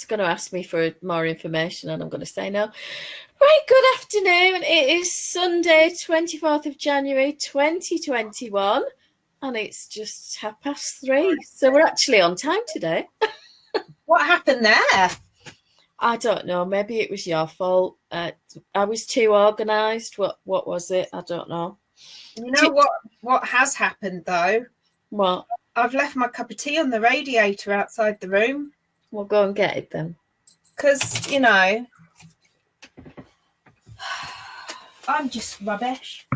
it's going to ask me for more information and I'm going to say no. Right, good afternoon. It is Sunday, 24th of January 2021 and it's just 3:30. So we're actually on time today. What happened there? I don't know. Maybe it was your fault. I was too organised. What was it? I don't know. You know what has happened though? What? I've left my cup of tea on the radiator outside the room. We'll go and get it then. Because, you know, I'm just rubbish.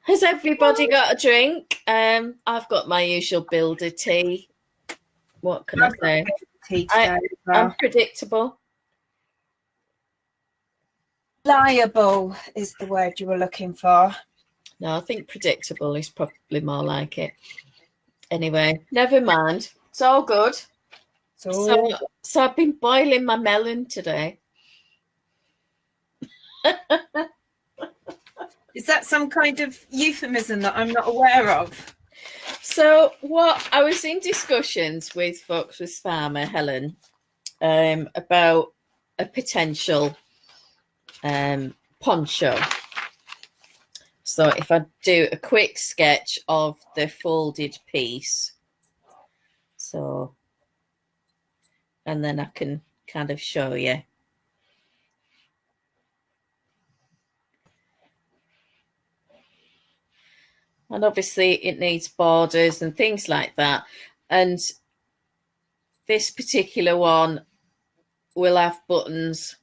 Has everybody got a drink? I've got my usual builder tea. What can I say? Tea today I'm predictable. Reliable is the word you were looking for. No, I think predictable is probably more like it. Anyway, never mind. It's all good. So I've been boiling my melon today. Is that some kind of euphemism that I'm not aware of? So what I was in discussions with Foxworth farmer Helen about a potential poncho. So if I do a quick sketch of the folded piece, so, and then I can kind of show you. And obviously it needs borders and things like that. And this particular one will have buttons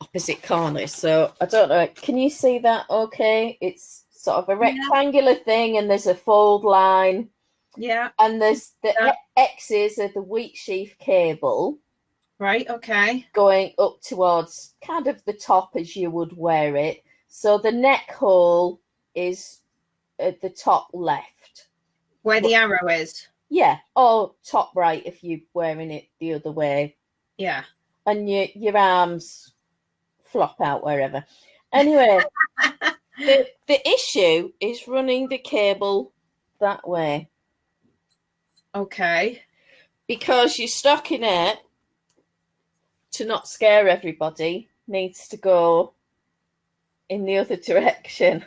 opposite corners. So I don't know, can you see that okay? It's sort of a rectangular thing and there's a fold line. Yeah. And there's the X's of the wheat sheaf cable. Right, okay. Going up towards kind of the top as you would wear it. So the neck hole is at the top left. Where the arrow is? Yeah, or top right if you're wearing it the other way. Yeah. And your arms flop out wherever. Anyway, the issue is running the cable that way. Okay. Because your stockinette, to not scare everybody, needs to go in the other direction.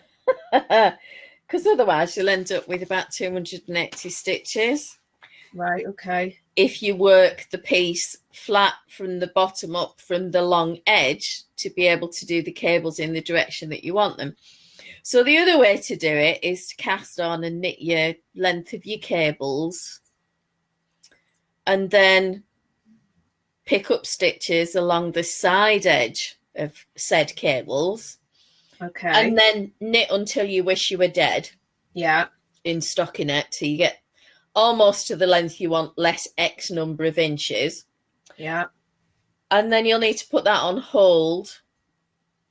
Because otherwise you'll end up with about 280 stitches. Right, okay. If you work the piece flat from the bottom up from the long edge to be able to do the cables in the direction that you want them. So the other way to do it is to cast on and knit your length of your cables and then pick up stitches along the side edge of said cables. Okay. And then knit until you wish you were dead. Yeah. In stockinette till you get almost to the length you want, less X number of inches. Yeah. And then you'll need to put that on hold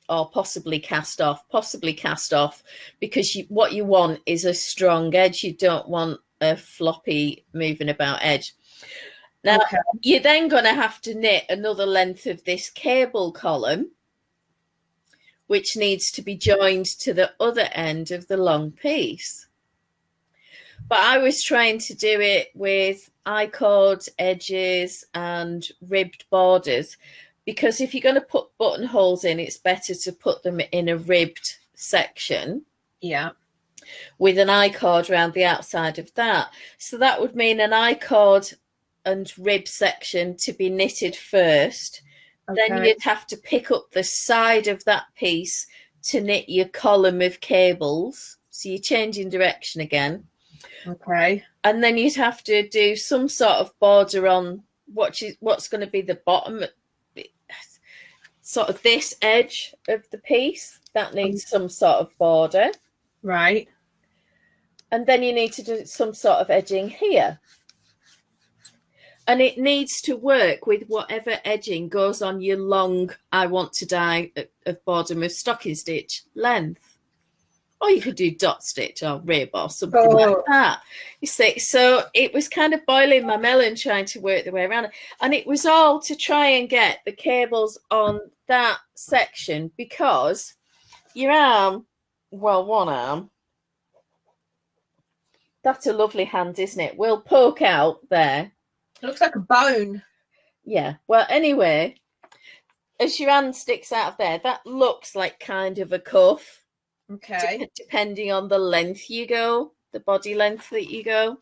or possibly cast off. Possibly cast off because what you want is a strong edge. You don't want a floppy moving about edge. Now, you're then going to have to knit another length of this cable column, which needs to be joined to the other end of the long piece. But I was trying to do it with I-cord edges and ribbed borders, because if you're going to put buttonholes in, it's better to put them in a ribbed section. Yeah. With an I-cord around the outside of that. So that would mean an I-cord and rib section to be knitted first. Okay. Then you'd have to pick up the side of that piece to knit your column of cables. So you're changing direction again. Okay. And then you'd have to do some sort of border on what's going to be the bottom, sort of this edge of the piece. That needs some sort of border. Right. And then you need to do some sort of edging here. And it needs to work with whatever edging goes on your long, I want to die of bottom of stocking stitch length. Or you could do dot stitch or rib or something like that. You see, so it was kind of boiling my melon trying to work the way around it. And it was all to try and get the cables on that section because your arm, well, one arm That's a lovely hand, isn't it? We'll poke out there. It looks like a bone. Yeah. Well, anyway, as your hand sticks out of there, that looks like kind of a cuff, Okay. depending on the length you go, the body length that you go.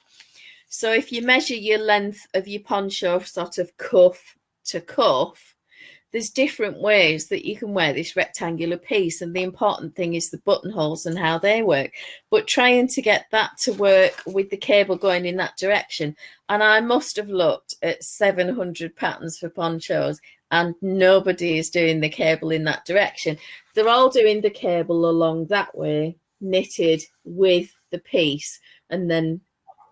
So if you measure your length of your poncho sort of cuff to cuff, there's different ways that you can wear this rectangular piece, and the important thing is the buttonholes and how they work. But trying to get that to work with the cable going in that direction, and I must have looked at 700 patterns for ponchos, and nobody is doing the cable in that direction. They're all doing the cable along that way, knitted with the piece, and then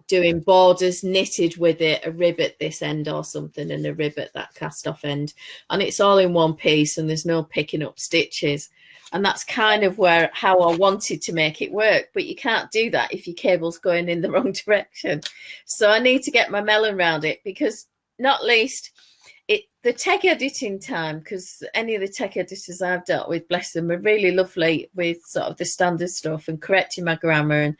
doing borders knitted with it, a rib at this end or something, and a rib at that cast off end, and it's all in one piece, and there's no picking up stitches. And that's kind of how I wanted to make it work, but you can't do that if your cable's going in the wrong direction. So I need to get my melon around it, because not least the tech editing time, because any of the tech editors I've dealt with, bless them, are really lovely with sort of the standard stuff and correcting my grammar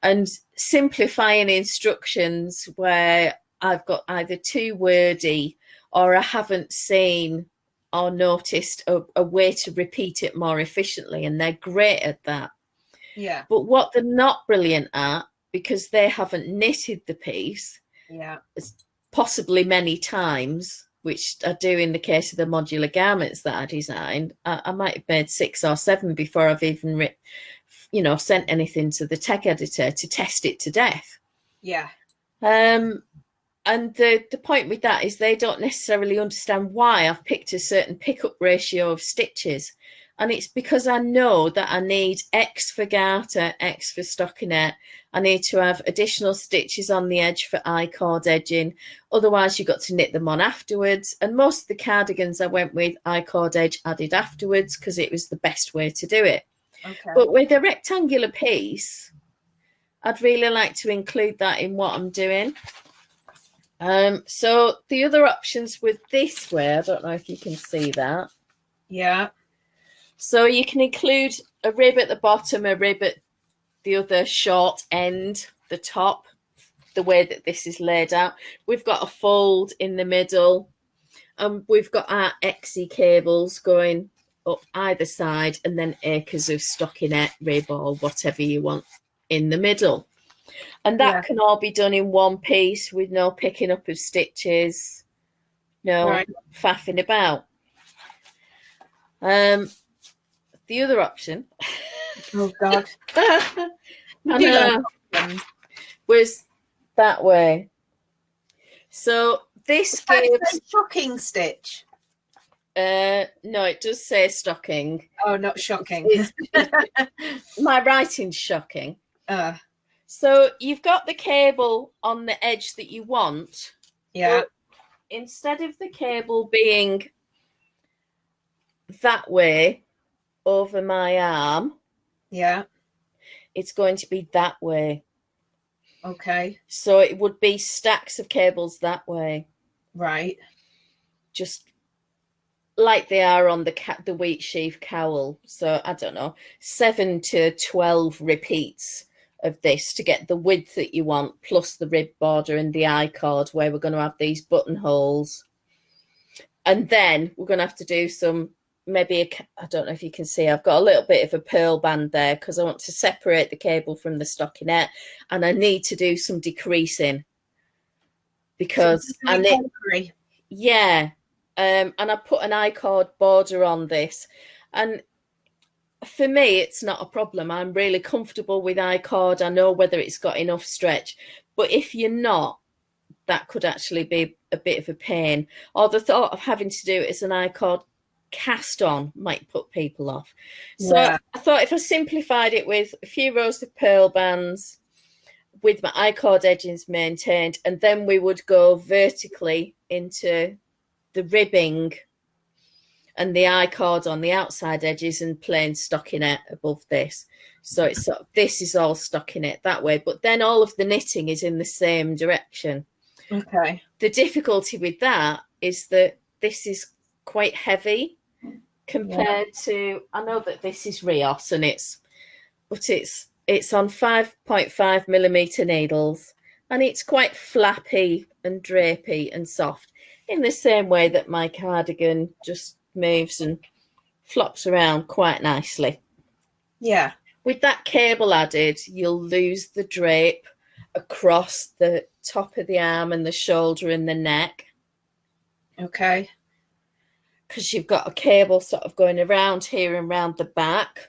and simplifying instructions where I've got either too wordy or I haven't seen or noticed a way to repeat it more efficiently, and they're great at that. Yeah. But what they're not brilliant at, because they haven't knitted the piece, Yeah, possibly many times, which I do in the case of the modular garments that I designed, I might have made 6 or 7 before I've even sent anything to the tech editor to test it to death. yeah. And the point with that is they don't necessarily understand why I've picked a certain pickup ratio of stitches. And it's because I know that I need X for garter, X for stockinette. I need to have additional stitches on the edge for I-cord edging. Otherwise, you've got to knit them on afterwards. And most of the cardigans I went with I-cord edge added afterwards, because it was the best way to do it. Okay. But with a rectangular piece, I'd really like to include that in what I'm doing. So the other options with this way, I don't know if you can see that. Yeah. So you can include a rib at the bottom, a rib at the other short end, the top, the way that this is laid out. We've got a fold in the middle, and we've got our XE cables going up either side, and then acres of stockinette, rib, or whatever you want in the middle. And that can all be done in one piece with no picking up of stitches, no faffing about. The other option, oh God, was that way. So this gives shocking stitch. No, it does say stocking. Oh, not shocking. My writing's shocking. So you've got the cable on the edge that you want. Yeah. Instead of the cable being that way over my arm, yeah, it's going to be that way. Okay. So it would be stacks of cables that way. Right. Just like they are on the wheat sheaf cowl. So I don't know, 7 to 12 repeats of this to get the width that you want, plus the rib border and the I-cord where we're going to have these buttonholes. And then we're going to have to do some, I don't know if you can see, I've got a little bit of a purl band there because I want to separate the cable from the stockinette, and I need to do some decreasing because and I put an I-cord border on this, and for me it's not a problem. I'm really comfortable with I-cord. I know whether it's got enough stretch, but if you're not, that could actually be a bit of a pain, or the thought of having to do it as an I-cord cast on might put people off. So I thought if I simplified it with a few rows of purl bands with my I-cord edgings maintained, and then we would go vertically into the ribbing and the I-cord on the outside edges and plain stockinette above this. So it's sort of, this is all stockinette that way, but then all of the knitting is in the same direction. Okay. The difficulty with that is that this is quite heavy compared to, I know that this is Rios and it's It's on 5.5mm needles, and it's quite flappy and drapey and soft in the same way that my cardigan just moves and flops around quite nicely. Yeah. With that cable added, you'll lose the drape across the top of the arm and the shoulder and the neck, Okay. because you've got a cable sort of going around here and around the back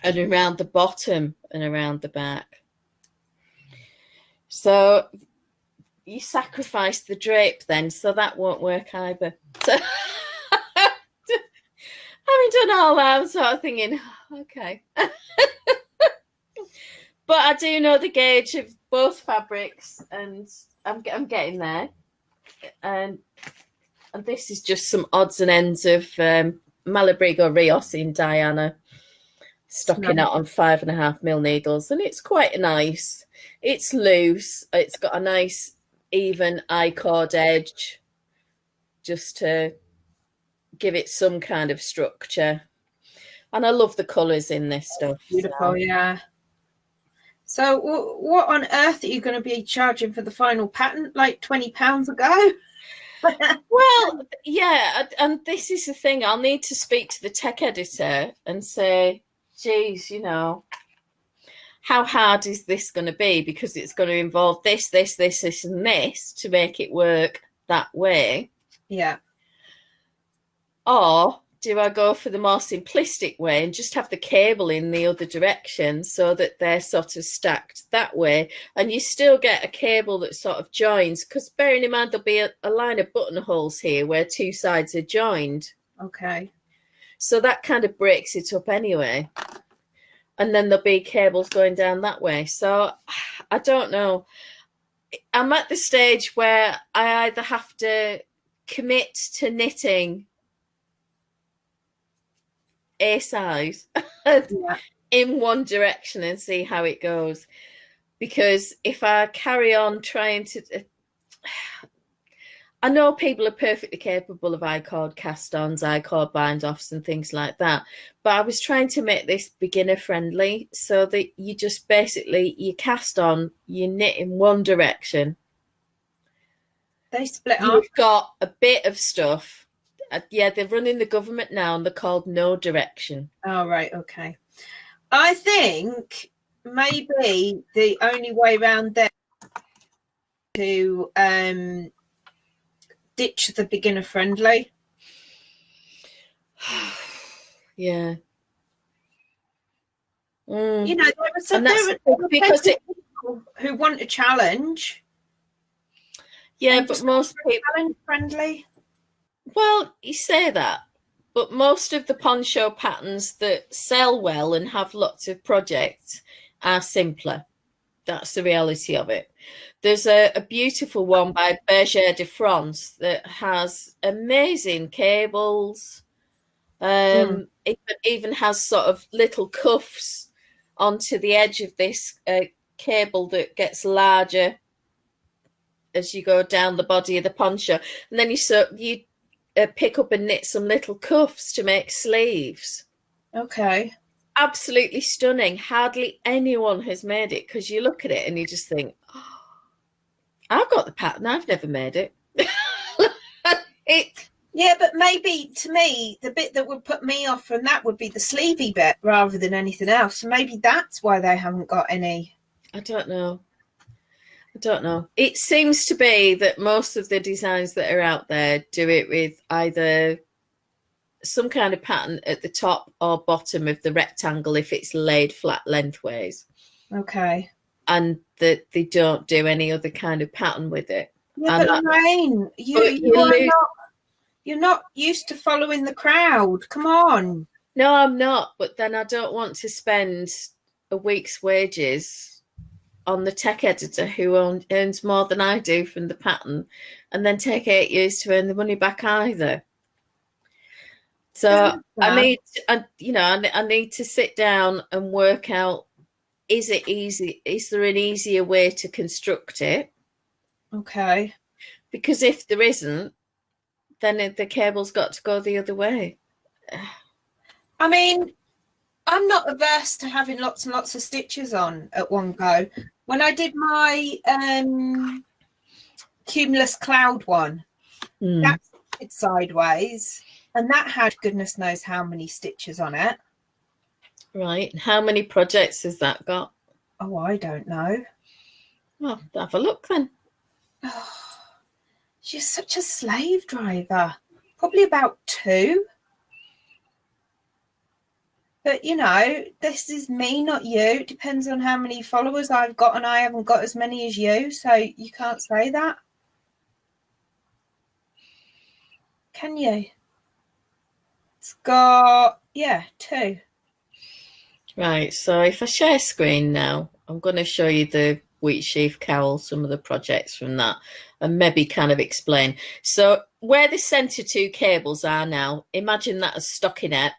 and around the bottom and around the back. So you sacrifice the drape then, so that won't work either. So having done all that, I'm sort of thinking, okay. But I do know the gauge of both fabrics, and I'm getting there. And this is just some odds and ends of Malabrigo Rios in Diana, stocking Nice. out on 5.5mm needles, and it's quite nice. It's loose. It's got a nice even I-cord edge, just to give it some kind of structure. And I love the colours in this stuff. Beautiful, yeah. So what on earth are you going to be charging for the final pattern? Like £20 a go? Well, yeah, and this is the thing. I'll need to speak to the tech editor and say, geez, how hard is this going to be? Because it's going to involve this, and this to make it work that way. Yeah. Or do I go for the more simplistic way and just have the cable in the other direction so that they're sort of stacked that way, and you still get a cable that sort of joins? Because bearing in mind, there'll be a line of buttonholes here where two sides are joined. Okay. So that kind of breaks it up anyway. And then there'll be cables going down that way. So I don't know. I'm at the stage where I either have to commit to knitting a size in one direction and see how it goes. Because if I carry on trying to, I know people are perfectly capable of I-cord cast-ons, I-cord bind-offs and things like that, but I was trying to make this beginner friendly so that you just basically, you cast on, you knit in one direction. They split You've up. got a bit of stuff. Yeah, they're running the government now, and they're called No Direction. Oh, right. Okay. I think maybe the only way around there to ditch the beginner friendly. Yeah. You know, there are because people who want a challenge. Yeah, but most people challenge friendly. Well, you say that, but most of the poncho patterns that sell well and have lots of projects are simpler. That's the reality of it. There's a beautiful one by Berger de France that has amazing cables. It even has sort of little cuffs onto the edge of this cable that gets larger as you go down the body of the poncho, and then you pick up and knit some little cuffs to make sleeves. Okay. Absolutely stunning. Hardly anyone has made it, because you look at it and you just think, oh, I've got the pattern, I've never made it. Yeah, but maybe to me, the bit that would put me off from that would be the sleevey bit rather than anything else. Maybe that's why they haven't got any. I don't know. It seems to be that most of the designs that are out there do it with either some kind of pattern at the top or bottom of the rectangle if it's laid flat lengthways. Okay. And that they don't do any other kind of pattern with it. Yeah, but Loraine, you're not used to following the crowd. Come on. No, I'm not. But then I don't want to spend a week's wages on the tech editor who earns more than I do from the pattern, and then take 8 years to earn the money back either. So I need to sit down and work out, is it easy? Is there an easier way to construct it? Okay. Because if there isn't, then the cable's got to go the other way. I mean, I'm not averse to having lots and lots of stitches on at one go. When I did my cumulus cloud one, that did sideways, and that had goodness knows how many stitches on it. Right. How many projects has that got? Oh, I don't know. Well, have a look then. Oh, she's such a slave driver. Probably about 2. But, you know, this is me, not you. It depends on how many followers I've got, and I haven't got as many as you, so you can't say that. Can you? It's got, yeah, 2. Right, so if I share screen now, I'm going to show you the wheat sheaf cowl, some of the projects from that, and maybe kind of explain. So where the centre 2 cables are now, imagine that as stockinette.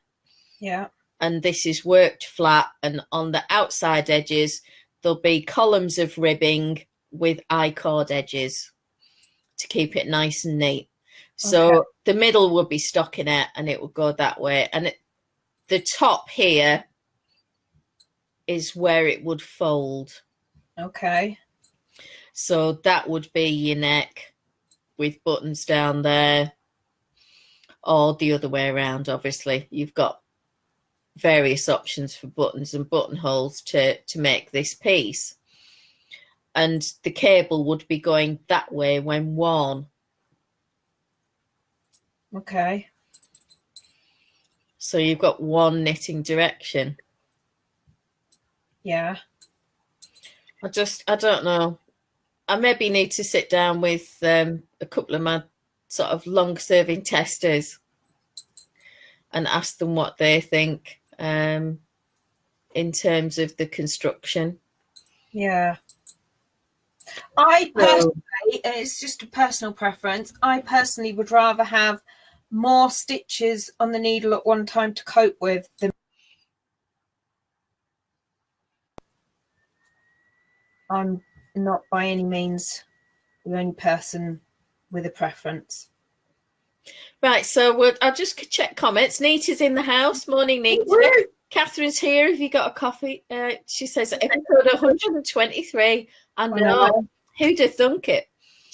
Yeah. And this is worked flat, and on the outside edges there'll be columns of ribbing with I-cord edges to keep it nice and neat. So the middle would be stockinette and it would go that way, and the top here is where it would fold. Okay. So that would be your neck with buttons down there, or the other way around. Obviously you've got various options for buttons and buttonholes to make this piece, and the cable would be going that way when worn. Okay. So you've got one knitting direction. Yeah. I don't know. I maybe need to sit down with a couple of my sort of long-serving testers and ask them what they think in terms of the construction. Yeah. I personally, and it's just a personal preference, I personally would rather have more stitches on the needle at one time to cope with than I'm not by any means the only person with a preference. Right, so I'll just check comments. Nita's in the house. Morning, Nita. Catherine's here. Have you got a coffee? She says episode 123. I know. Who'd have thunk it?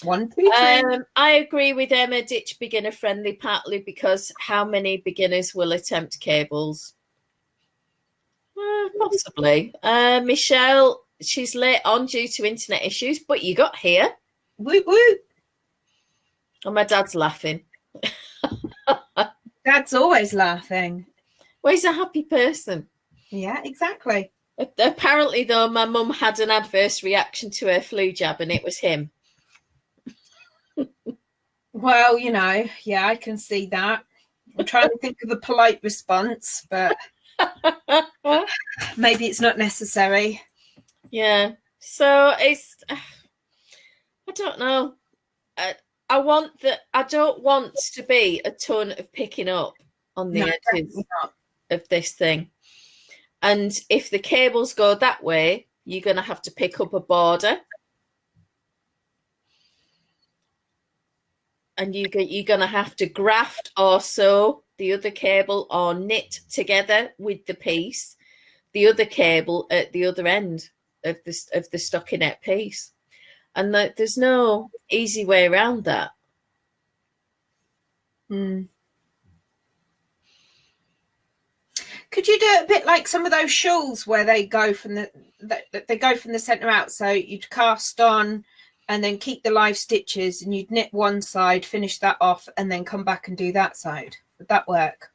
1, 2, 3. I agree with Emma. Ditch beginner friendly, partly because how many beginners will attempt cables? Possibly. Michelle, she's late on due to internet issues, but you got here. Woot woot. And my dad's laughing. Dad's always laughing. Well, he's a happy person. Yeah, exactly. Apparently, though, my mum had an adverse reaction to her flu jab, and it was him. Well, you know, yeah, I can see that. I'm trying to think of a polite response, but maybe it's not necessary. Yeah. So it's, I don't know. I don't want to be a ton of picking up on the edges of this thing. And if the cables go that way, you're going to have to pick up a border. And you're going to have to graft or sew the other cable or knit together with the piece, the other cable at the other end of the stockinette piece. And there's no easy way around that. Could you do it a bit like some of those shawls where they go from the center out? So you'd cast on and then keep the live stitches, and you'd knit one side, finish that off, and then come back and do that side. Would that work?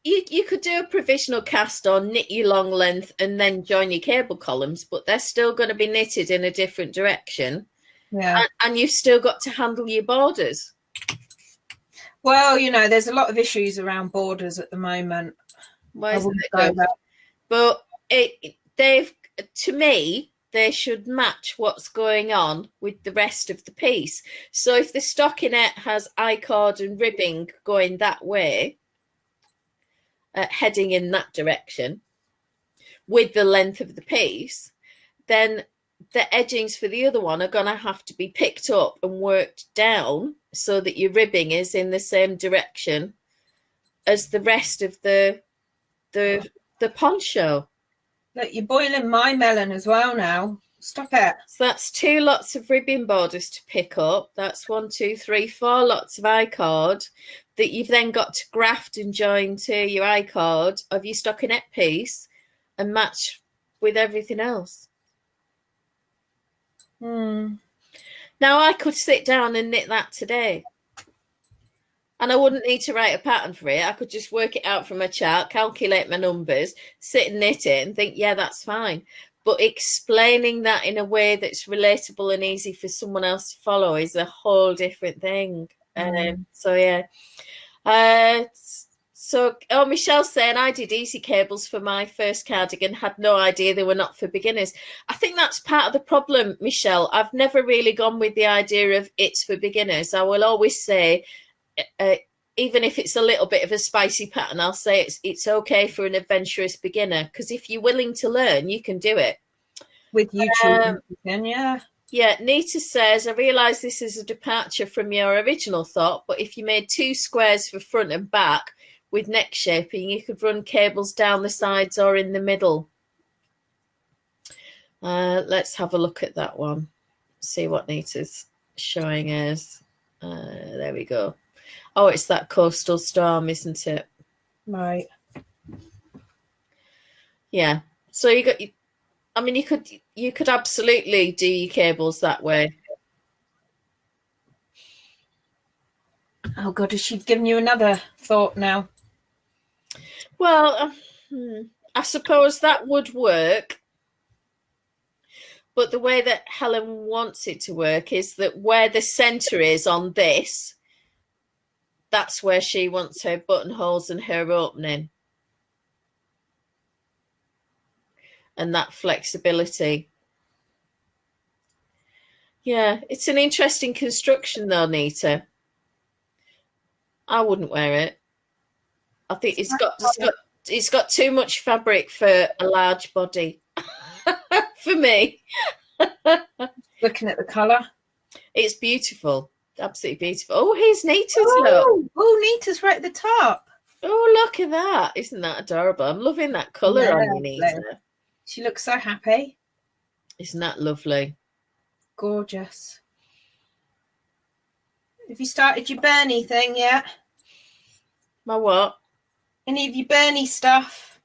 You could do a provisional cast on, knit your long length, and then join your cable columns, but they're still going to be knitted in a different direction. Yeah. And you've still got to handle your borders. Well, you know, there's a lot of issues around borders at the moment. But to me, they should match what's going on with the rest of the piece. So if the stockinette has I-cord and ribbing going that way, heading in that direction with the length of the piece, then the edgings for the other one are going to have to be picked up and worked down so that your ribbing is in the same direction as the rest of the poncho. Look, you're boiling my melon as well now. Stop it. So that's 2 lots of ribbon borders to pick up. That's 1, 2, 3, 4 lots of I-cord that you've then got to graft and join to your I-cord of your stockinette piece and match with everything else. Now I could sit down and knit that today. And I wouldn't need to write a pattern for it. I could just work it out from a chart, calculate my numbers, sit and knit it and think, yeah, that's fine. But explaining that in a way that's relatable and easy for someone else to follow is a whole different thing. So, yeah. Michelle's saying I did easy cables for my first cardigan, had no idea they were not for beginners. I think that's part of the problem, Michelle. I've never really gone with the idea of it's for beginners. I will always say, even if it's a little bit of a spicy pattern, I'll say it's okay for an adventurous beginner, because if you're willing to learn, you can do it. With YouTube, yeah. Yeah, Nita says, I realise this is a departure from your original thought, but if you made 2 squares for front and back with neck shaping, you could run cables down the sides or in the middle. Let's have a look at that one. See what Nita's showing us. There we go. Oh, it's that coastal storm, isn't it? Right. Yeah. So you could absolutely do your cables that way. Oh God, has she given you another thought now? Well, I suppose that would work. But the way that Helen wants it to work is that where the centre is on this, that's where she wants her buttonholes and her opening. And that flexibility. Yeah, it's an interesting construction though, Nita. I wouldn't wear it. I think it's got too much fabric for a large body. For me. Looking at the colour. It's beautiful. Absolutely beautiful. Oh, here's Nita's look. Oh, Nita's right at the top. Oh, look at that. Isn't that adorable? I'm loving that colour on you, Nita. She looks so happy. Isn't that lovely? Gorgeous. Have you started your Bernie thing yet? My what? Any of your Bernie stuff?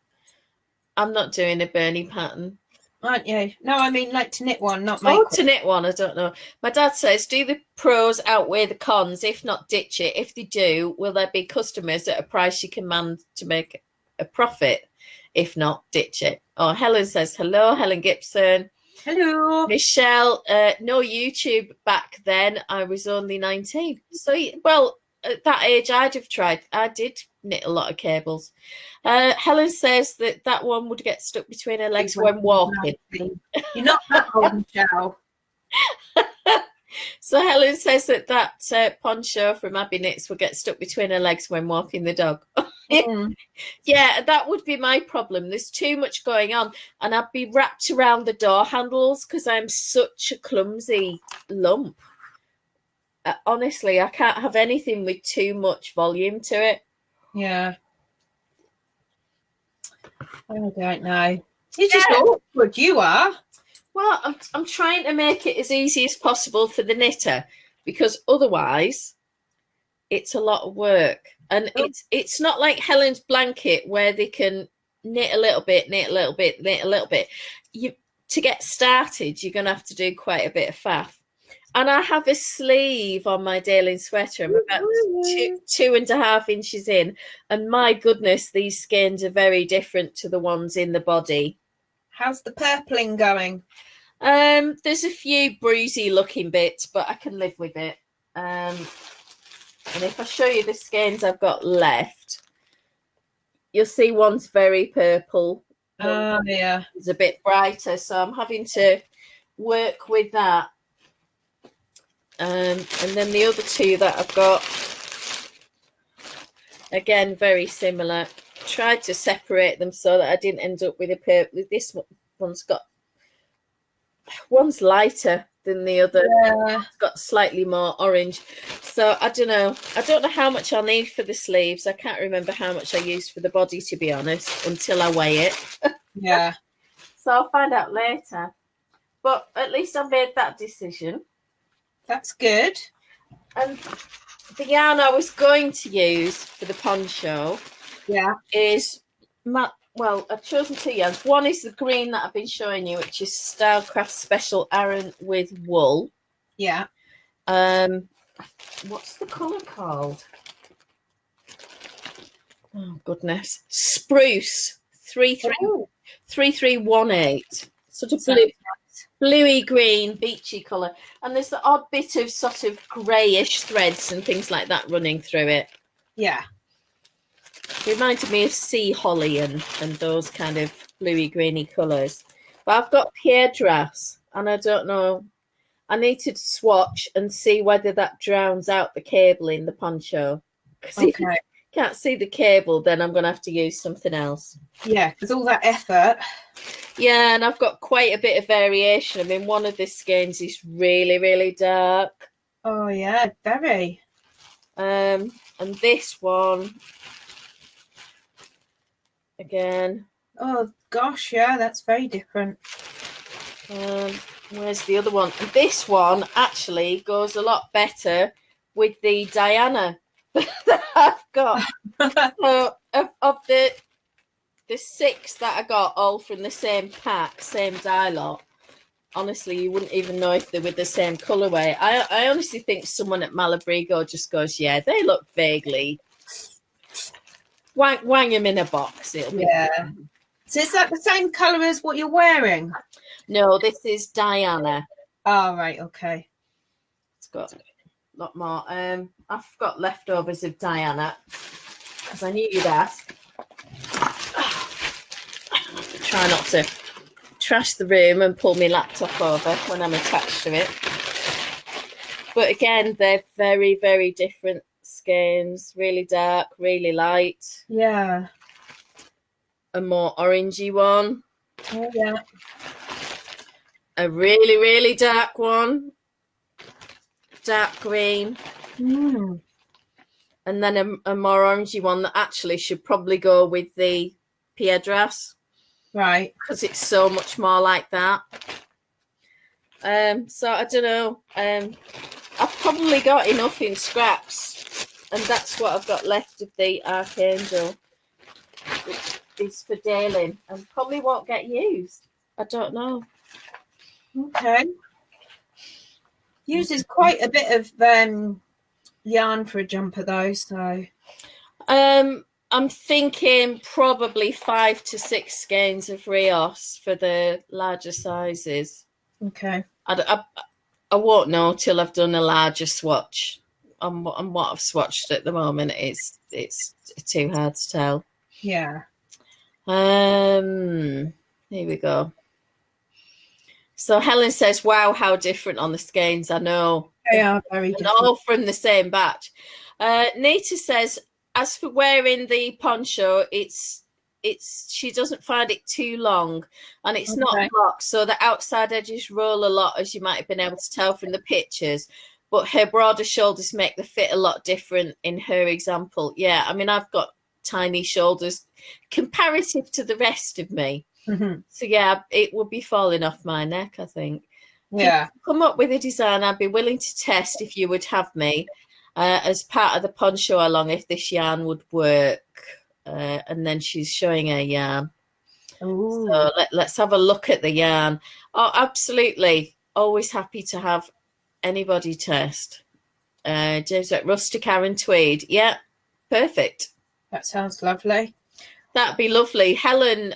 I'm not doing a Bernie pattern. Aren't you? No, I mean like to knit one, not make one. To knit one, I don't know. My dad says, do the pros outweigh the cons? If not, ditch it. If they do, will there be customers at a price you command to make a profit? If not, ditch it. Oh, Helen says, hello, Helen Gibson. Hello. Michelle, no YouTube back then. I was only 19. So, well, at that age, I'd have tried. I did knit a lot of cables. Helen says that one would get stuck between her legs when walking. You're not that old, Michelle. So Helen says that poncho from Abby Knits would get stuck between her legs when walking the dog. Yeah, that would be my problem. There's too much going on, and I'd be wrapped around the door handles because I'm such a clumsy lump. Honestly, I can't have anything with too much volume to it. Yeah. I don't know. You're just awkward, you are. Well, I'm trying to make it as easy as possible for the knitter, because otherwise it's a lot of work. And it's not like Helen's blanket where they can knit a little bit, knit a little bit, knit a little bit. To get started, you're going to have to do quite a bit of faff. And I have a sleeve on my Daling sweater. I'm about 2.5 inches in. And my goodness, these skeins are very different to the ones in the body. How's the purpling going? There's a few bruisey looking bits, but I can live with it. And if I show you the skeins I've got left, you'll see one's very purple. Oh, yeah. It's a bit brighter, so I'm having to work with that. And then the other two that I've got, again, very similar. Tried to separate them so that I didn't end up with a purple. This one's lighter than the other. Yeah. It's got slightly more orange. So I don't know. I don't know how much I'll need for the sleeves. I can't remember how much I used for the body, to be honest, until I weigh it. Yeah. So I'll find out later. But at least I've made that decision. That's good. And the yarn I was going to use for the poncho is well, I've chosen two yarns. One is the green that I've been showing you, which is Stylecraft Special Aran with wool. Yeah. What's the colour called? Oh goodness, Spruce 3318. Sort of bluey green, beachy colour, and there's the odd bit of sort of greyish threads and things like that running through it. Yeah. Reminded me of sea holly and those kind of bluey greeny colours. But I've got Piedras, and I don't know. I need to swatch and see whether that drowns out the cable in the poncho. Because if you can't see the cable, then I'm going to have to use something else. Yeah, because all that effort. Yeah, and I've got quite a bit of variation. I mean, one of the skeins is really, really dark. Oh, yeah, very. And this one, again. Oh, gosh, yeah, that's very different. Where's the other one? And this one actually goes a lot better with the Diana that I've got. So of the 6 that I got, all from the same pack, same dye lot, honestly, you wouldn't even know if they were the same colourway. I honestly think someone at Malabrigo just goes, yeah, they look vaguely. Wang them in a box. It'll be fun. So is that the same colour as what you're wearing? No, this is Diana. Oh, right, okay. It's got a lot more. I've got leftovers of Diana because I knew you'd ask. Try not to trash the room and pull my laptop over when I'm attached to it. But again, they're very, very different skeins. Really dark, really light. Yeah. A more orangey one. Oh, yeah. A really, really dark one. Dark green. Mm. And then a more orangey one that actually should probably go with the Piedras. Right. Because it's so much more like that. So I don't know. I've probably got enough in scraps. And that's what I've got left of the Archangel, which is for Daling and probably won't get used. I don't know. Okay. Uses quite a bit of yarn for a jumper though, so I'm thinking probably 5 to 6 skeins of Rios for the larger sizes. Okay. I won't know till I've done a larger swatch. On what I've swatched at the moment, it's too hard to tell. Yeah. Here we go. So Helen says, wow, how different on the skeins. I know. They are very different. And all from the same batch. Nita says, as for wearing the poncho, she doesn't find it too long and it's not blocked. So the outside edges roll a lot, as you might have been able to tell from the pictures. But her broader shoulders make the fit a lot different in her example. Yeah, I mean, I've got tiny shoulders comparative to the rest of me. Mm-hmm. So, yeah, it would be falling off my neck, I think. Yeah. Come up with a design I'd be willing to test if you would have me as part of the poncho along if this yarn would work. And then she's showing her yarn. Ooh. So let's have a look at the yarn. Oh, absolutely. Always happy to have anybody test. James, rustic Aran tweed. Yeah, perfect. That sounds lovely. That'd be lovely. Helen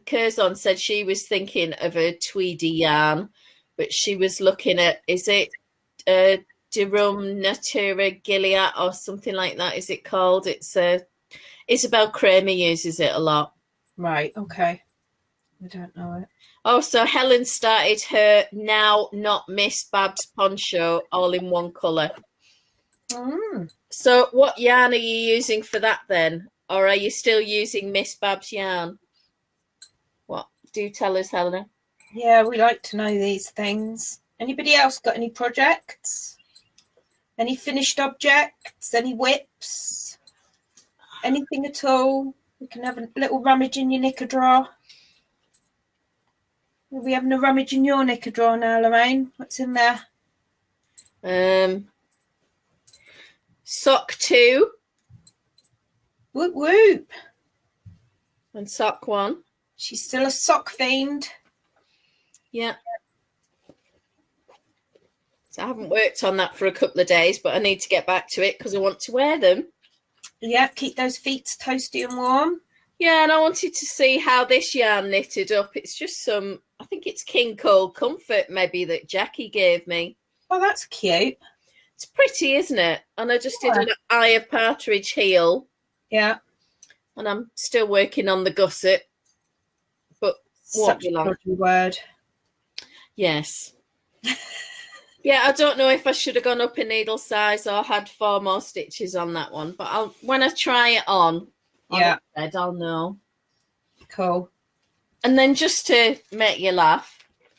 Curzon said she was thinking of a tweedy yarn, but she was looking at, is it Derum Natura Gilead or something like that, is it called? It's Isabel Kramer uses it a lot. Right, okay. I don't know it. Oh, so Helen started her now not Miss Babs poncho all in one colour. Mm. So what yarn are you using for that then? Or are you still using Miss Babs yarn? What? Do tell us, Helena. Yeah, we like to know these things. Anybody else got any projects? Any finished objects? Any whips? Anything at all? We can have a little rummage in your knicker drawer. Are we having a rummage in your knicker drawer now, Lorraine? What's in there? Sock 2. Whoop whoop. And sock 1. She's still a sock fiend. Yeah. So I haven't worked on that for a couple of days, but I need to get back to it because I want to wear them. Yeah, keep those feet toasty and warm. Yeah, and I wanted to see how this yarn knitted up. It's just some, I think it's King Cole Comfort maybe that Jackie gave me. Oh, that's cute. It's pretty, isn't it? And I just did an Eye of Partridge heel. Yeah. And I'm still working on the gusset. But such a dodgy word. Yes. Yeah, I don't know if I should have gone up in needle size or had 4 more stitches on that one. But when I try it on, yeah, I'll know. Cool. And then just to make you laugh,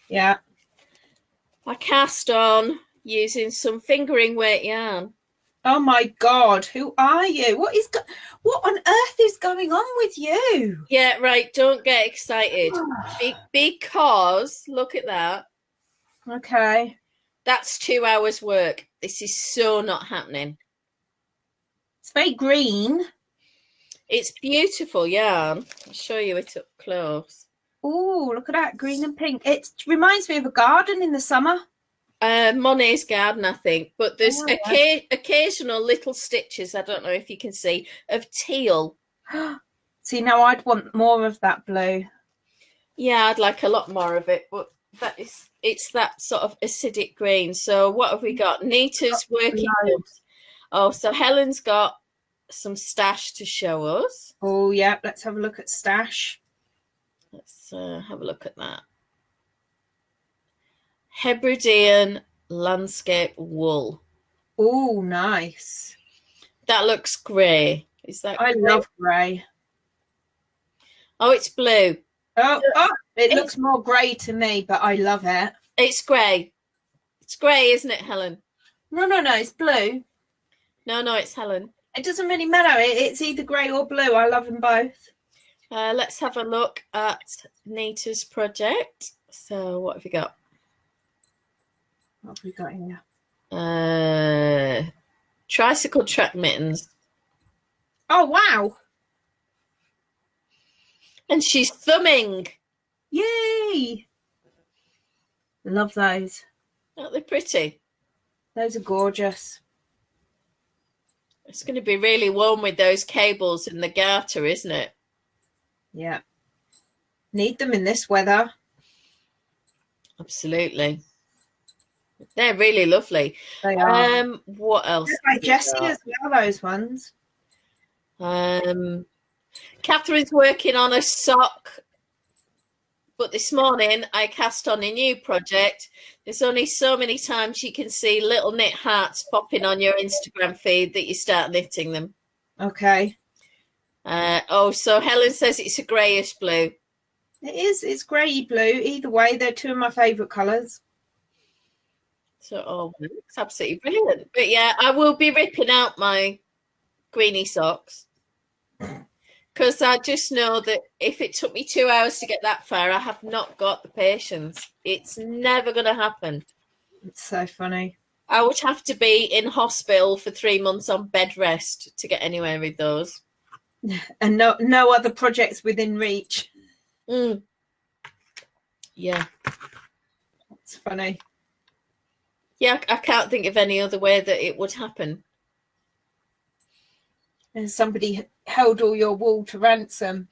yeah, I cast on using some fingering weight yarn. Oh my God, who are you? What on earth is going on with you? Yeah, right. Don't get excited because look at that. Okay. That's 2 hours work. This is so not happening. It's very green. It's beautiful yarn. I'll show you it up close. Oh, look at that, green and pink. It reminds me of a garden in the summer. Monet's garden, I think. But there's occasional little stitches, I don't know if you can see, of teal. See, now I'd want more of that blue. Yeah, I'd like a lot more of it, but it's that sort of acidic green. So what have we got? Nita's working. Oh, so Helen's got some stash to show us. Oh, yeah. Let's have a look at stash. Let's have a look at that. Hebridean landscape wool. Oh, nice. That looks grey. Is that I love grey. Oh, it's blue. Oh, it looks more grey to me, but I love it. It's grey. It's grey, isn't it, Helen? No, it's blue. No, it's Helen. It doesn't really matter. It's either grey or blue. I love them both. Let's have a look at Nita's project. So what have you got? What have we got here? Tricycle track mittens. Oh, wow. And she's thumbing. Yay. Love those. Aren't they pretty? Those are gorgeous. It's going to be really warm with those cables in the garter, isn't it? Yeah. Need them in this weather. Absolutely. They're really lovely. They are. What else? They're by Jessie as well, those ones. Catherine's working on a sock, but this morning I cast on a new project. There's only so many times you can see little knit hearts popping on your Instagram feed that you start knitting them. Okay. So Helen says it's a greyish blue. It is. It's grey blue. Either way, they're two of my favourite colours. So, it's absolutely brilliant. But yeah, I will be ripping out my greeny socks because I just know that if it took me 2 hours to get that far, I have not got the patience. It's never going to happen. It's so funny. I would have to be in hospital for 3 months on bed rest to get anywhere with those. And no other projects within reach. Yeah. It's funny. Yeah, I can't think of any other way that it would happen. And somebody held all your wool to ransom.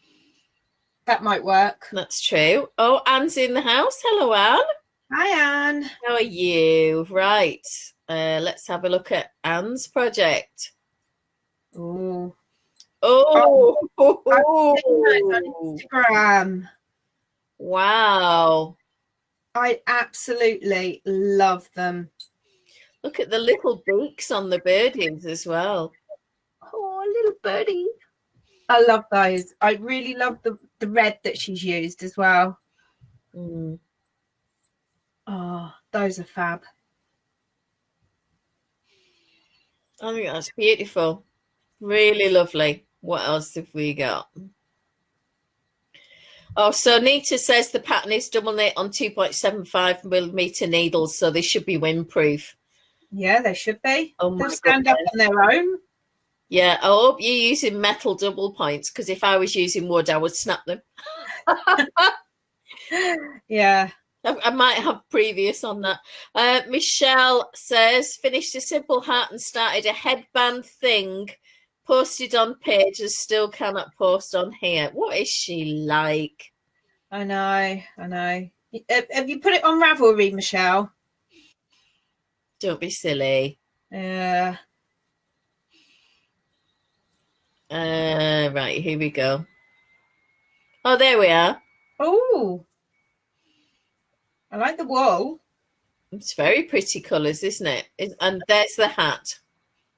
That might work. That's true. Oh, Anne's in the house. Hello, Anne. Hi, Anne. How are you? Right. Let's have a look at Anne's project. Oh. Instagram. Wow. I absolutely love them. Look at the little beaks on the birdies as well. Oh, little birdie. I love those. I really love the red that she's used as well. Mm. Oh, Those are fab. I think that's beautiful. Really lovely. What else have we got? Oh, so Nita says the pattern is double knit on 2.75mm needles, so they should be windproof. Yeah, they should be. Oh They'll my stand up goodness. on their own. Yeah, I hope you're using metal double points, because if I was using wood, I would snap them. Yeah. I might have previous on that. Michelle says, finished a simple hat and started a headband thing, posted on pages, still cannot post on here. What is she like? I know. Have you put it on Ravelry, Michelle? Don't be silly. Yeah. Right, here we go. Oh, there we are. Oh, I like the wool. It's very pretty colours, isn't it? And there's the hat.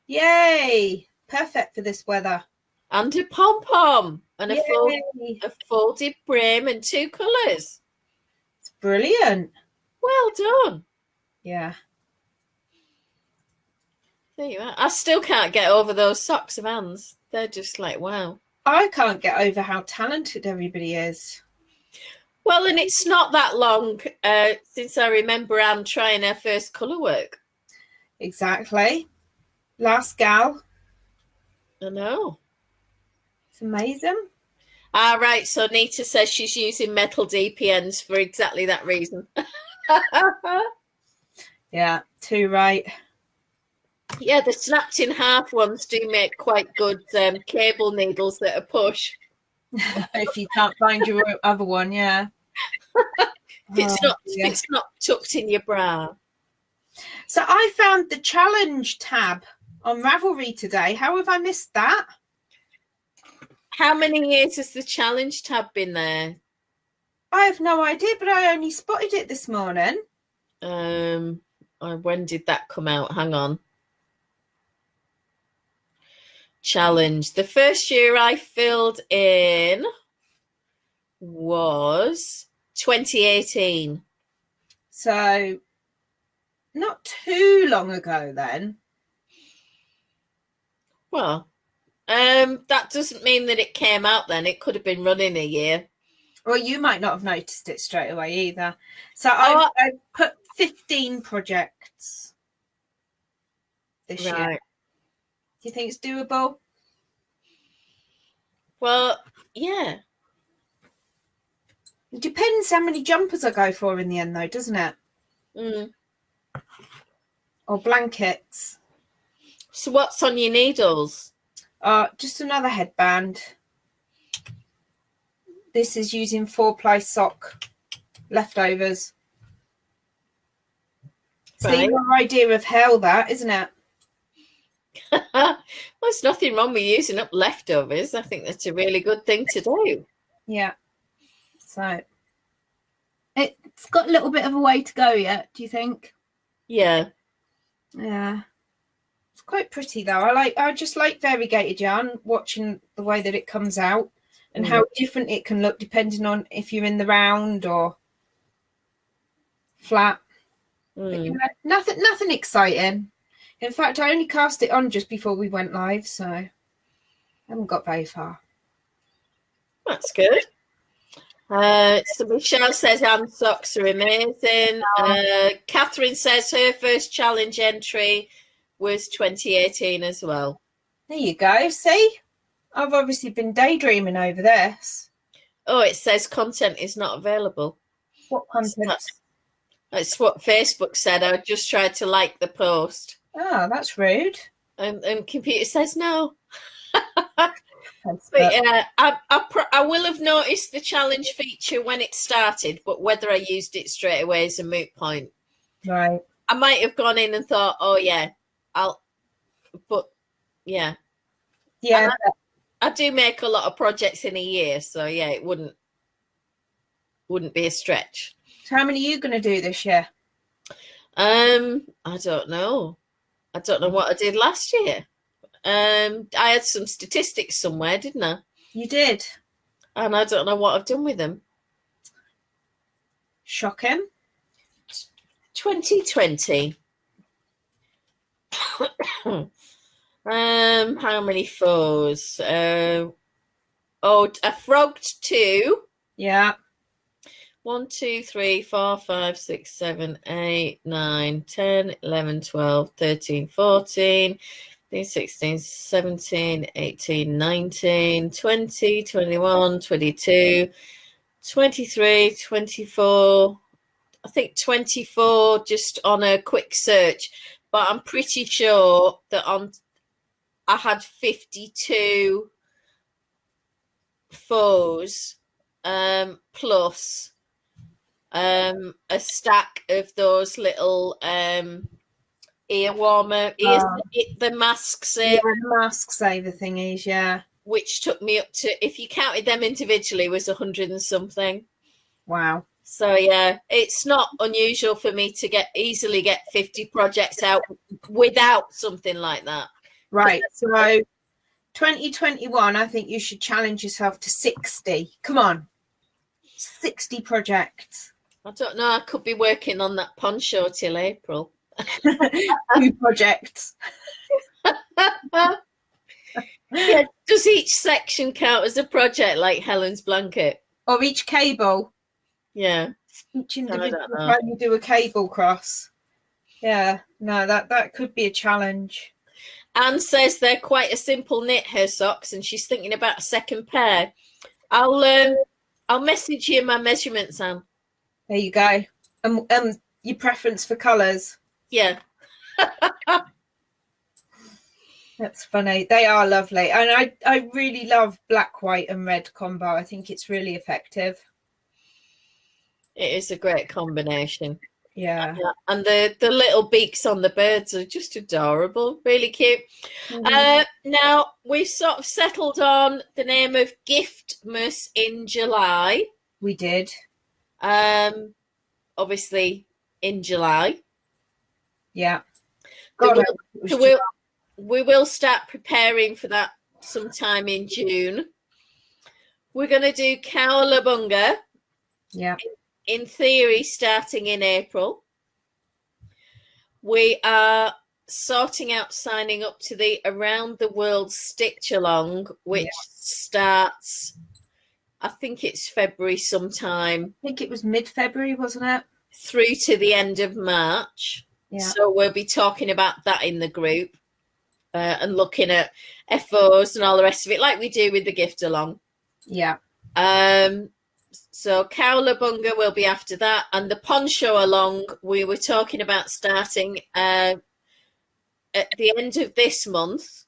Yay! Perfect for this weather. And a pom-pom. And Yay! a folded brim and 2 colours. It's brilliant. Well done. Yeah. There you are. I still can't get over those socks of Anne's. They're just like, wow. I can't get over how talented everybody is. Well, and it's not that long since I remember Anne trying her first colour work. Exactly. Last gal. I know. It's amazing. Ah, right. So Nita says she's using metal DPNs for exactly that reason. Yeah, too right. Yeah, the snapped in half ones do make quite good cable needles that are push. If you can't find your other one, yeah. If it's not tucked in your bra. So I found the challenge tab on Ravelry today. How have I missed that? How many years has the challenge tab been there? I have no idea, but I only spotted it this morning. When did that come out? Hang on. Challenge. The first year I filled in was 2018. So not too long ago then. Well, that doesn't mean that it came out then. It could have been running a year. Well, you might not have noticed it straight away either. So I put 15 projects this year. Do you think it's doable? Well, yeah. It depends how many jumpers I go for in the end, though, doesn't it? Mm. Or blankets. So what's on your needles? Just another headband. This is using 4-ply sock leftovers. Right. See, your idea of hell, that, isn't it? Well, there's nothing wrong with using up leftovers. I think that's a really good thing to do. Yeah. So it's got a little bit of a way to go yet, do you think? Yeah. Yeah. It's quite pretty though. I just like variegated yarn, watching the way that it comes out and how different it can look depending on if you're in the round or flat. But, you know, nothing exciting. In fact, I only cast it on just before we went live, so I haven't got very far. That's good. So Michelle says Anne's socks are amazing. Catherine says her first challenge entry was 2018 as well. There you go. See? I've obviously been daydreaming over this. Oh, it says content is not available. What content? That's what Facebook said. I just tried to like the post. Oh, that's rude. And computer says no. But yeah, I will have noticed the challenge feature when it started, but whether I used it straight away is a moot point. Right. I might have gone in and thought, oh yeah, but yeah. Yeah. I do make a lot of projects in a year, so yeah, it wouldn't be a stretch. So how many are you going to do this year? I don't know. I don't know what I did last year. I had some statistics somewhere, didn't I? You did. And I don't know what I've done with them. Shocking. 2020. How many fours? I frogged 2. Yeah. 1, 2, 3, 4, 5, 6, 7, 8, 9, 10, 11, 12, 13, 14, 15, 16, 17, 18, 19, 20, 21, 22, 23, 24. I think 24 just on a quick search, but I'm pretty sure that I had 52 fours, plus a stack of those little ear warmer ears, the mask saver. Yeah, the mask saver thingies, yeah. Which took me up to, if you counted them individually, was 100 and something. Wow. So yeah, it's not unusual for me to easily get 50 projects out without something like that. Right. So 2021, I think you should challenge yourself to 60. Come on. 60 projects. I don't know, I could be working on that poncho till April. 2 projects. Yeah, does each section count as a project like Helen's blanket? Or each cable. Yeah. Each individual time you do a cable cross. Yeah, no, that could be a challenge. Anne says they're quite a simple knit, her socks, and she's thinking about a second pair. I'll message you my measurements, Anne. There you go. Your preference for colours. Yeah. That's funny. They are lovely. And I really love black, white and red combo. I think it's really effective. It is a great combination. Yeah. And the little beaks on the birds are just adorable. Really cute. Now, we've sort of settled on the name of Giftmas in July. We did. Obviously, in July. Yeah. We will start preparing for that sometime in June. We're going to do Cowabunga. Yeah. In theory, starting in April. We are sorting out signing up to the Around the World Stitch Along, which starts, I think it's February sometime. I think it was mid-February, wasn't it? Through to the end of March. Yeah. So we'll be talking about that in the group. And looking at FOs and all the rest of it, like we do with the gift along. Yeah. So Cowabunga will be after that, and the poncho along we were talking about starting at the end of this month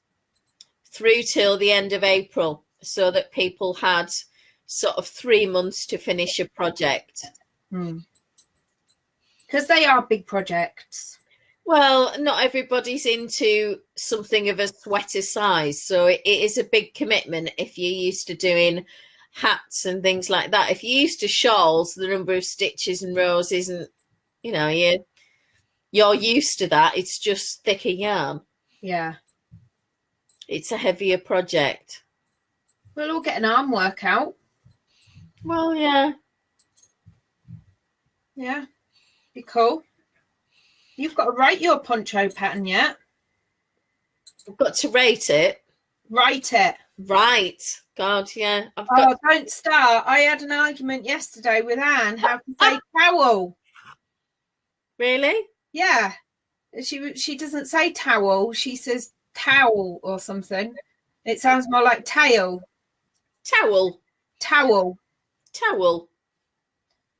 through till the end of April, so that people had sort of 3 months to finish a project. Because they are big projects. Well, not everybody's into something of a sweater size, so it is a big commitment if you're used to doing hats and things like that. If you're used to shawls, the number of stitches and rows isn't, you're used to that. It's just thicker yarn. Yeah. It's a heavier project. We'll all get an arm workout. Well, yeah. Yeah. Be cool. You've got to write your poncho pattern yet. I've got to rate it. Write it. Right. God, yeah. Don't start. I had an argument yesterday with Anne how to say towel. Really? Yeah. She doesn't say towel. She says towel or something. It sounds more like tail. Towel. Towel. Towel.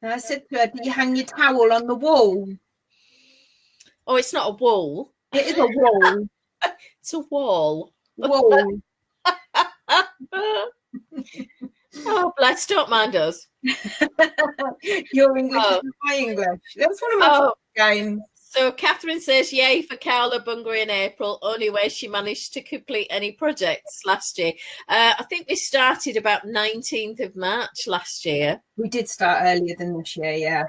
And I said to her, do you hang your towel on the wall? Oh, it's not a wall. It is a wall. It's a wall. Wall. Oh, bless, don't mind us. Your English is my English. That's one of my games. So Catherine says, yay for Cowabunga in April, only way she managed to complete any projects last year. I think we started about 19th of March last year. We did start earlier than this year, yeah.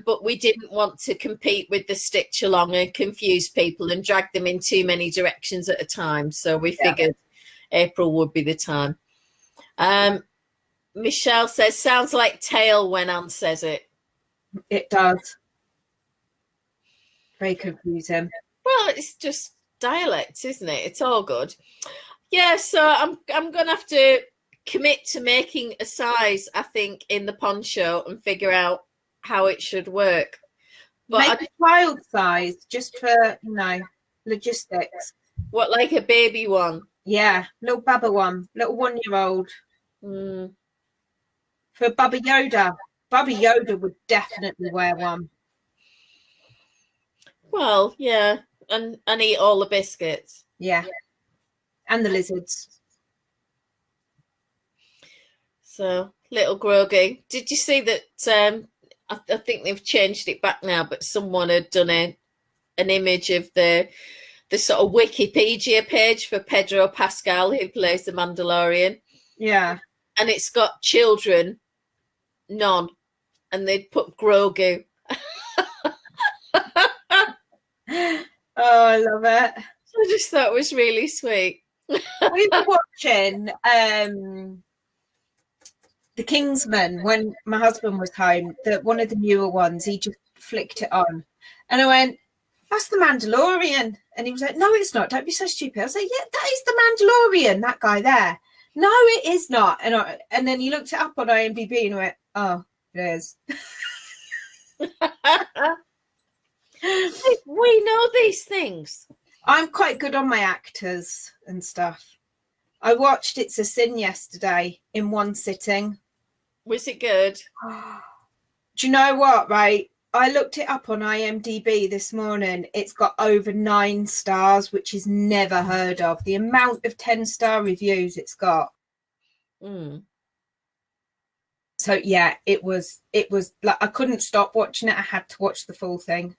But we didn't want to compete with the stitch along and confuse people and drag them in too many directions at a time. So we figured April would be the time. Michelle says, sounds like tail when Anne says it. It does. Very confusing. Well, it's just dialect, isn't it? It's all good. Yeah, so I'm gonna have to commit to making a size, I think, in the poncho and figure out how it should work. Make But a child size just for, logistics. what, like a baby one? Yeah, little Baba one, little 1-year-old. Mm, For Baba Yoda. Baba Yoda would definitely wear one. well, yeah, and eat all the biscuits. Yeah, and the lizards. So little Grogu. Did you see that? I think they've changed it back now, but someone had done an image of the sort of Wikipedia page for Pedro Pascal, who plays the Mandalorian, Yeah. and it's got children, none, and they'd put Grogu. Oh, I love it. I just thought it was really sweet. We were watching The Kingsman when my husband was home. One of the newer ones. He just flicked it on, and I went, "That's the Mandalorian," and he was like, "No, it's not. Don't be so stupid." I was like, "Yeah, that is the Mandalorian. That guy there." No, it is not. And then he looked it up on IMDb and went, "Oh, it is." We know these things. I'm quite good on my actors and stuff. I watched It's a Sin yesterday in one sitting. Was it good? Do you know what, right? I looked it up on IMDb this morning. It's got over 9 stars, which is never heard of. The amount of 10-star reviews it's got. Mm. So yeah, it was like I couldn't stop watching it. I had to watch the full thing.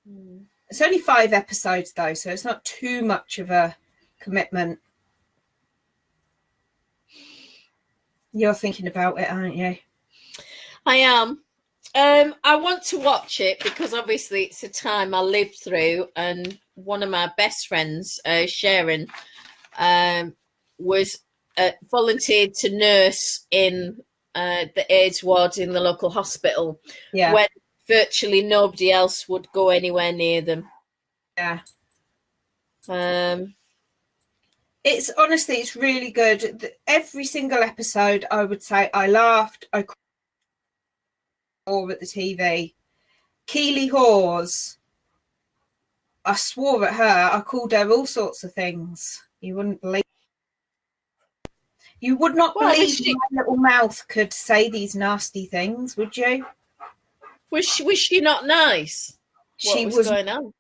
Mm. It's only 5 episodes though, so it's not too much of a commitment. You're thinking about it, aren't you? I am. I want to watch it because obviously it's a time I lived through, and one of my best friends, Sharon, was volunteered to nurse in the AIDS ward in the local hospital, when virtually nobody else would go anywhere near them. Yeah. It's honestly, it's really good. Every single episode, I would say, I laughed, I cried at the TV. Keely Hawes, I swore at her. I called her all sorts of things. You wouldn't believe. You would not believe my little mouth could say these nasty things, would you? Was she not nice? What was going on?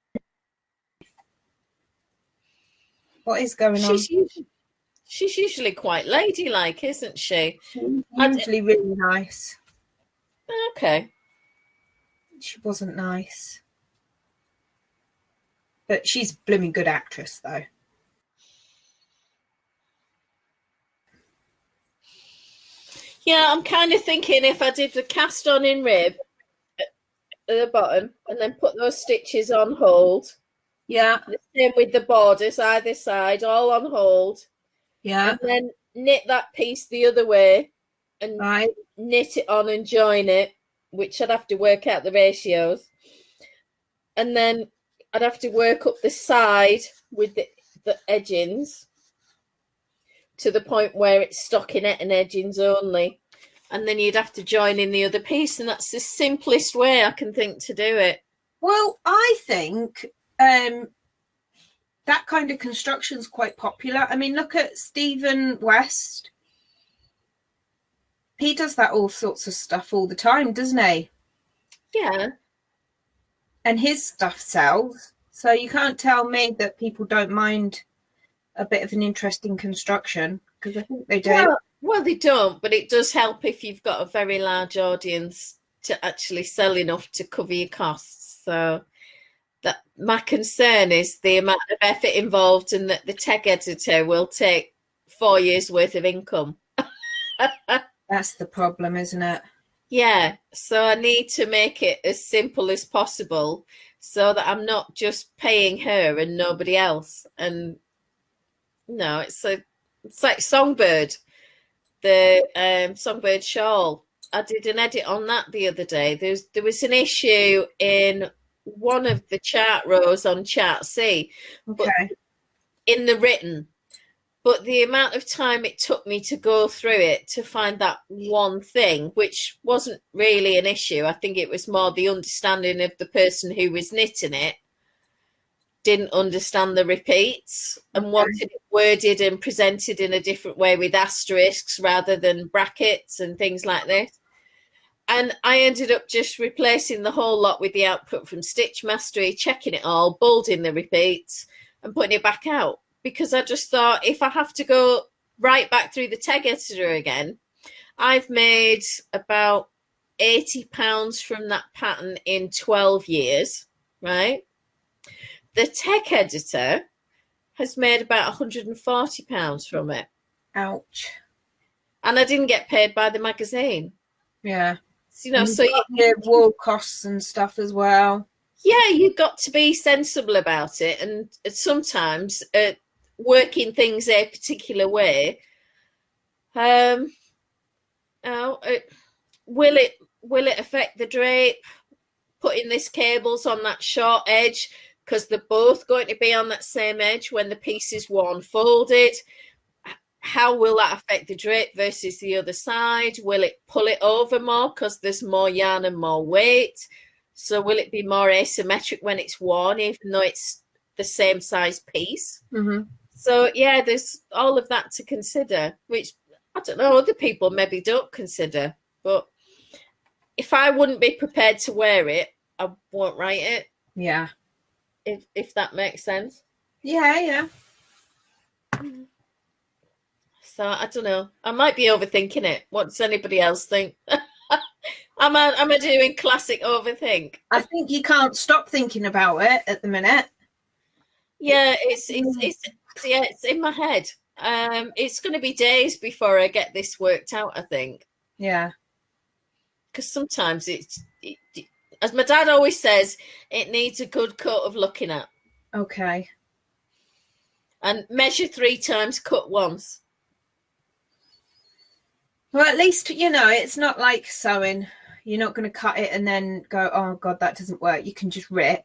What is going on? She's usually quite ladylike, isn't she? She's usually really nice. Okay. She wasn't nice. But she's a blooming good actress, though. Yeah, I'm kind of thinking if I did the cast on in rib at the bottom and then put those stitches on hold. Yeah. The same with the borders either side, all on hold. Yeah. And then knit that piece the other way and knit it on and join it, which I'd have to work out the ratios. And then I'd have to work up the side with the edgings to the point where it's stockinette and edgings only. And then you'd have to join in the other piece, and that's the simplest way I can think to do it. Well, I think that kind of construction is quite popular. I mean, look at Stephen West. He does that all sorts of stuff all the time, doesn't he? Yeah. And his stuff sells. So you can't tell me that people don't mind a bit of an interesting construction, because I think they do. Well, they don't, but it does help if you've got a very large audience to actually sell enough to cover your costs. So that my concern is the amount of effort involved, and that the tech editor will take 4 years worth of income. That's the problem, isn't it? Yeah, so I need to make it as simple as possible so that I'm not just paying her and nobody else. And no, it's like Songbird, the Songbird shawl. I did an edit on that the other day. There was an issue in one of the chart rows on chart C, but Okay. in the written. But the amount of time it took me to go through it to find that one thing, which wasn't really an issue. I think it was more the understanding of the person who was knitting it didn't understand the repeats and wanted it worded and presented in a different way with asterisks rather than brackets and things like this. And I ended up just replacing the whole lot with the output from Stitch Mastery, checking it all, bolding the repeats and putting it back out. Because I just thought, if I have to go right back through the tag editor again, I've made about £80 from that pattern in 12 years, right? The tech editor has made about £140 from it. Ouch. And I didn't get paid by the magazine. Yeah. You know, so your wall costs and stuff as well. Yeah, you've got to be sensible about it, and sometimes working things a particular way. Will it affect the drape? Putting this cables on that short edge, because they're both going to be on that same edge when the piece is worn folded. How will that affect the drape versus the other side? Will it pull it over more because there's more yarn and more weight? So will it be more asymmetric when it's worn, even though it's the same size piece? Mm-hmm. So, yeah, there's all of that to consider, which, I don't know, other people maybe don't consider. But if I wouldn't be prepared to wear it, I won't write it. Yeah. If that makes sense. Yeah, yeah. So I don't know. I might be overthinking it. What does anybody else think? Am I doing classic overthink? I think you can't stop thinking about it at the minute. Yeah, it's in my head. It's going to be days before I get this worked out, I think. Yeah. Because sometimes as my dad always says, it needs a good coat of looking at. Okay. And measure 3 times, cut once. Well, at least, you know, it's not like sewing. You're not going to cut it and then go, oh, God, that doesn't work. You can just rip.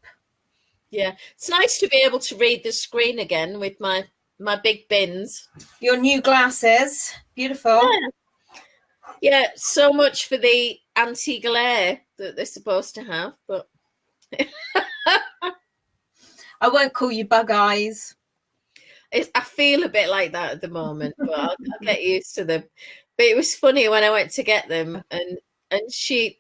Yeah. It's nice to be able to read the screen again with my big bins. Your new glasses. Beautiful. Yeah, so much for the anti-glare that they're supposed to have. But I won't call you bug eyes. I feel a bit like that at the moment, but I'll get used to them. But it was funny when I went to get them, and she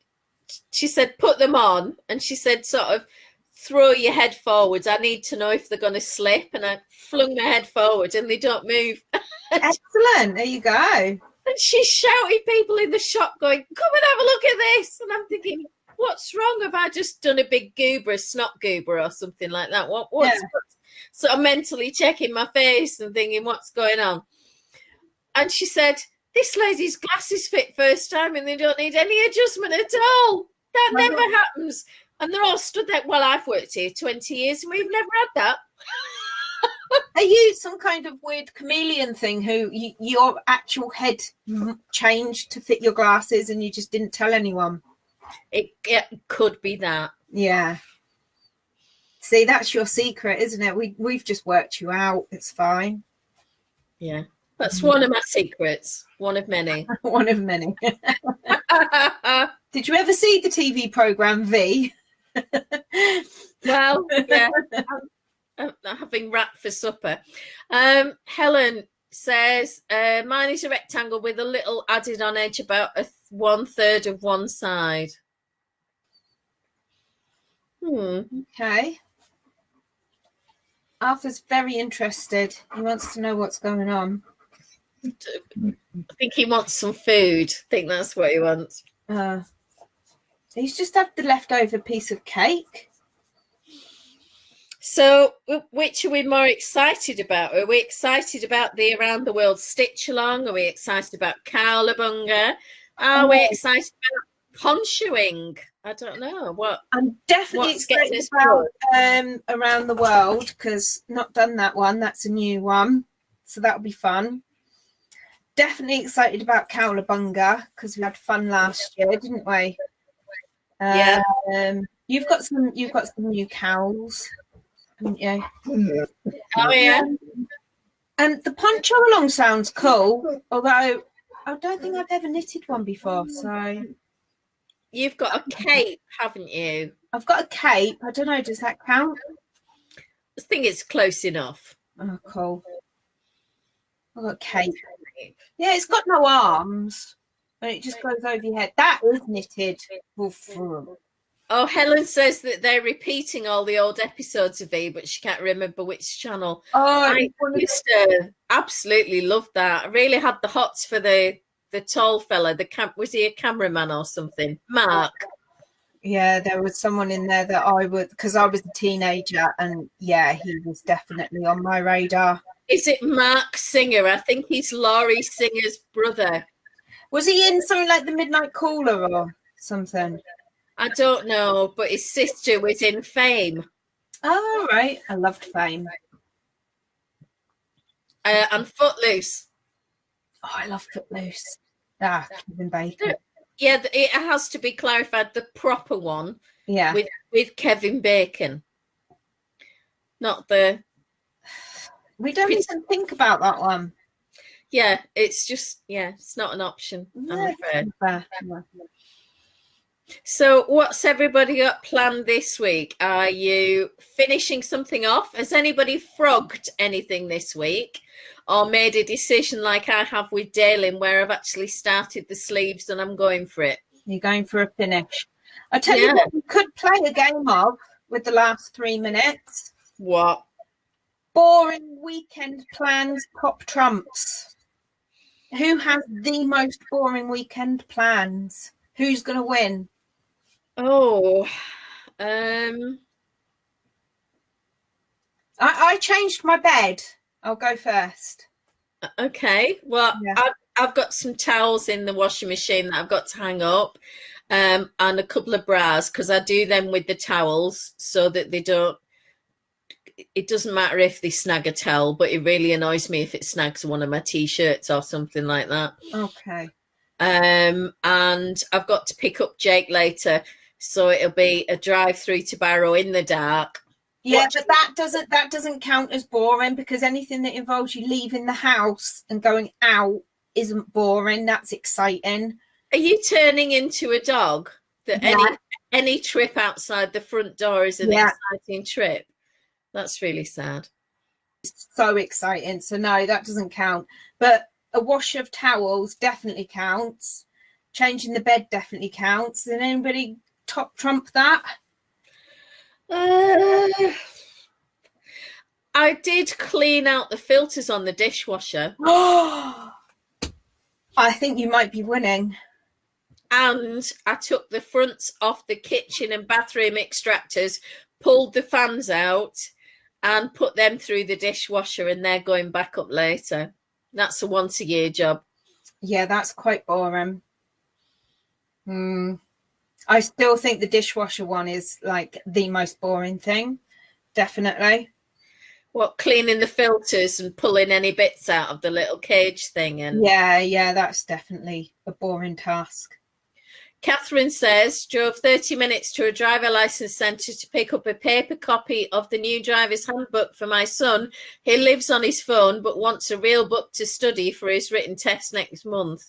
said, put them on, and she said, sort of, throw your head forwards. I need to know if they're going to slip. And I flung my head forward, and they don't move. Excellent. There you go. And she shouted people in the shop going, come and have a look at this. And I'm thinking, what's wrong? Have I just done a big goober, a snot goober or something like that? What's So I'm mentally checking my face and thinking, what's going on? And she said, this lady's glasses fit first time and they don't need any adjustment at all. That never happens. And they're all stood there. Well, I've worked here 20 years and we've never had that. Are you some kind of weird chameleon thing who your actual head changed to fit your glasses and you just didn't tell anyone? It could be that. Yeah. See, that's your secret, isn't it? We've just worked you out. It's fine. Yeah. That's one of my secrets. One of many. One of many. Did you ever see the TV program V? Well, yeah. I'm having wrap for supper. Helen says, mine is a rectangle with a little added on edge about 1/3 of one side. Okay. Arthur's very interested. He wants to know what's going on. I think he wants some food. I think that's what he wants. He's just had the leftover piece of cake. So, which are we more excited about? Are we excited about the Around the World Stitch Along? Are we excited about Cowabunga? Are we excited about ponchoing? I don't know. I'm definitely excited about Around the World because not done that one. That's a new one, so that'll be fun. definitely excited about Cowabunga because we had fun last year, didn't we? Yeah. You've got some new cows, haven't you? Oh yeah. And the poncho along sounds cool, although I don't think I've ever knitted one before. So You've got a cape, haven't you? I've got a cape. I don't know, does that count? I think it's close enough. Oh, cool. I've got a cape. Yeah, it's got no arms, and it just goes over your head. That is knitted. Oh, Helen says that they're repeating all the old episodes of E, but she can't remember which channel. Oh, I used to absolutely love that. I really had the hots for the tall fella. Was he a cameraman or something? Mark. Yeah, there was someone in there that I would, because I was a teenager, and yeah, he was definitely on my radar. Is it Mark Singer? I think he's Laurie Singer's brother. Was he in something like the Midnight Caller or something? I don't know, but his sister was in Fame. Oh, right. I loved Fame. And Footloose. Oh, I love Footloose. Ah, Kevin Bacon. Yeah, it has to be clarified, the proper one. Yeah. With Kevin Bacon. Not the... We don't even think about that one. Yeah, it's just, it's not an option, I'm afraid. So what's everybody got planned this week? Are you finishing something off? Has anybody frogged anything this week? Or made a decision like I have with Daylin where I've actually started the sleeves and I'm going for it? You're going for a finish. I tell you what, we could play a game of with the last 3 minutes. What? Boring weekend plans, top trumps. Who has the most boring weekend plans? Who's going to win? Oh, I changed my bed. I'll go first. Okay. Well, yeah. I've got some towels in the washing machine that I've got to hang up, and a couple of bras because I do them with the towels so that they don't. It doesn't matter if they snag a towel, but it really annoys me if it snags one of my t-shirts or something like that. Okay. And I've got to pick up Jake later, so it'll be a drive through to Barrow in the dark. Yeah, but that doesn't count as boring because anything that involves you leaving the house and going out isn't boring. That's exciting. Are you turning into a dog? That any trip outside the front door is an exciting trip? That's really sad. It's so exciting. So no, that doesn't count. But a wash of towels definitely counts. Changing the bed definitely counts. Did anybody top trump that? I did clean out the filters on the dishwasher. I think you might be winning. And I took the fronts off the kitchen and bathroom extractors, pulled the fans out, and put them through the dishwasher, and they're going back up later. That's a once-a-year job. Yeah, that's quite boring. I still think the dishwasher one is like the most boring thing. Definitely. What, cleaning the filters and pulling any bits out of the little cage thing? And yeah, that's definitely a boring task. Catherine says, drove 30 minutes to a driver license centre to pick up a paper copy of the new driver's handbook for my son. He lives on his phone but wants a real book to study for his written test next month.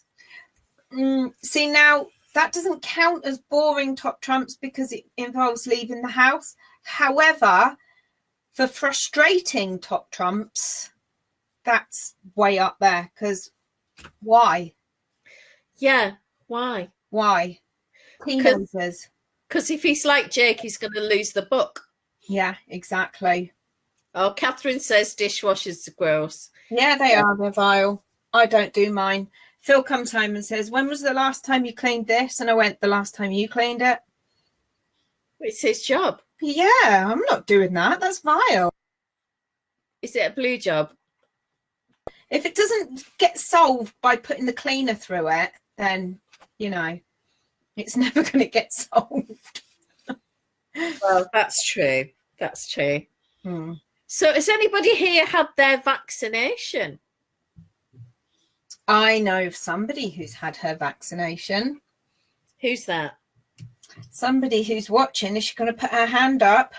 See, now that doesn't count as boring top trumps because it involves leaving the house. However, for frustrating top trumps, that's way up there because why? Yeah, why? Why? Teenagers. Because if he's like Jake, he's going to lose the book. Yeah, exactly. Oh, Catherine says dishwashers are gross. Yeah, they are. They're vile. I don't do mine. Phil comes home and says, when was the last time you cleaned this? And I went, the last time you cleaned it. It's his job. Yeah, I'm not doing that. That's vile. Is it a blue job? If it doesn't get solved by putting the cleaner through it, then, you know, it's never going to get solved. Well, that's true. That's true. So has anybody here had their vaccination? I know of somebody who's had her vaccination. Who's that? Somebody who's watching. Is she going to put her hand up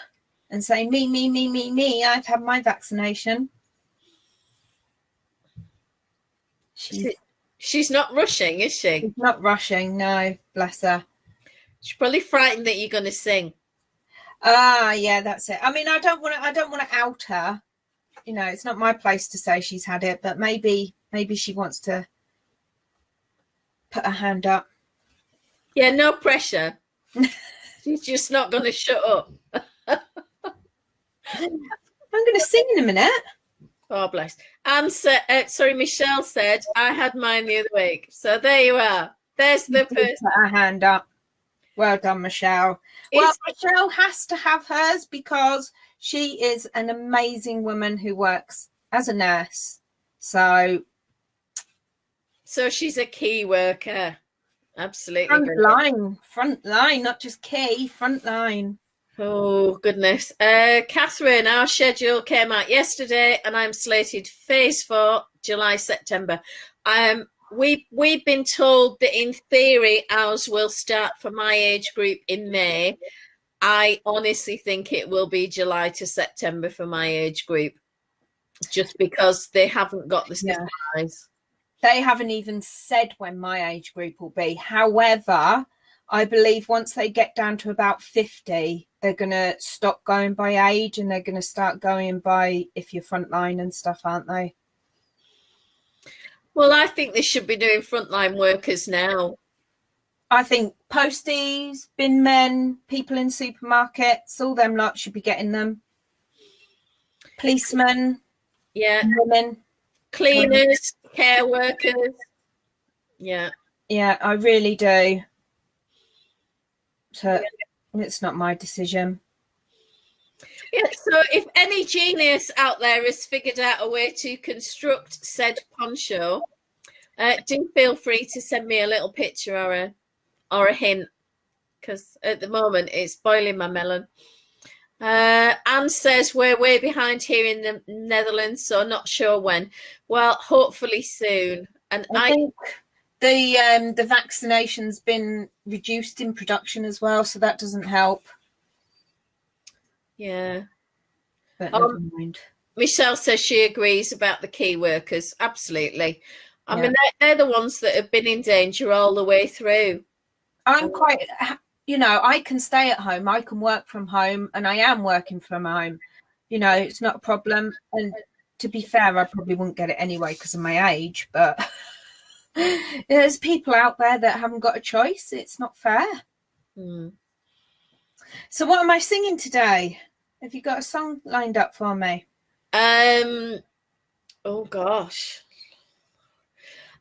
and say, me, me, me, me, me, I've had my vaccination? She's not rushing, is she? She's not rushing, no, bless her. She's probably frightened that you're going to sing. Yeah, that's it. I mean, I don't want to out her. You know, it's not my place to say she's had it, but maybe she wants to put her hand up. Yeah, no pressure. She's just not going to shut up. I'm going to sing in a minute. Oh, bless. And Michelle said, I had mine the other week. So there you are. There's the person. Put her hand up. Well done, Michelle. Well, Michelle has to have hers because she is an amazing woman who works as a nurse. So she's a key worker. Absolutely. Front line, not just key, front line. Oh, goodness. Catherine, our schedule came out yesterday and I'm slated phase 4, July, September. We've been told that in theory ours will start for my age group in May. I honestly think it will be July to September for my age group, just because they haven't got the supplies. Yeah. They haven't even said when my age group will be. However, I believe once they get down to about 50, they're going to stop going by age and they're going to start going by if you're frontline and stuff, aren't they? Well, I think they should be doing frontline workers now. I think posties, bin men, people in supermarkets, all them lot should be getting them. Policemen, yeah, women, cleaners, care workers. Yeah. Yeah, I really do. So it's not my decision. Yeah, so if any genius out there has figured out a way to construct said poncho, do feel free to send me a little picture or a hint, because at the moment it's boiling my melon. Anne says we're way behind here in the Netherlands, so not sure when. Well, hopefully soon. And I think the vaccination's been reduced in production as well, so that doesn't help. Yeah. But never mind. Michelle says she agrees about the key workers. Absolutely. I mean, they're the ones that have been in danger all the way through. I'm quite, you know, I can stay at home. I can work from home, and I am working from home. You know, it's not a problem. And to be fair, I probably wouldn't get it anyway because of my age. But there's people out there that haven't got a choice. It's not fair. So what am I singing today? Have you got a song lined up for me? Oh gosh.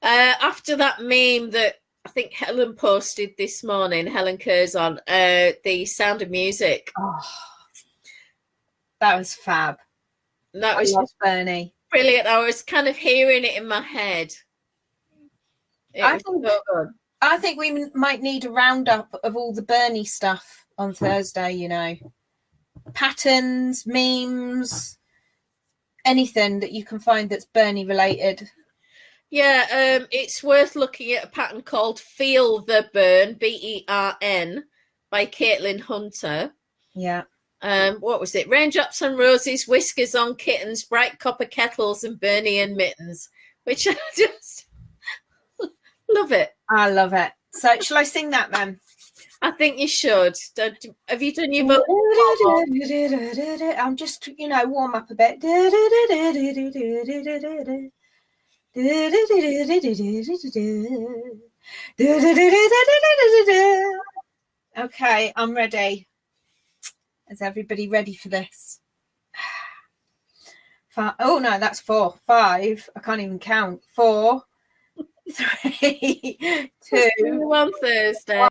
After that meme that I think Helen posted this morning, Helen Curzon, the Sound of Music. Oh, that was fab. That was just Bernie. Brilliant. I was kind of hearing it in my head. I think we might need a roundup of all the Bernie stuff on Thursday, you know. Patterns, memes, anything that you can find that's Bernie related. Yeah, it's worth looking at a pattern called Feel the Burn, B-E-R-N, by Caitlin Hunter. Yeah. What was it? Raindrops on roses, whiskers on kittens, bright copper kettles, and Bernian mittens, which I just love it. I love it. So shall I sing that then? I think you should. Have you done your vocal? I'm just, you know, warm up a bit. Okay, I'm ready. Is everybody ready for this? 5. Oh no, that's 4. 5. I can't even count. 4, 3, 2. See you on Thursday.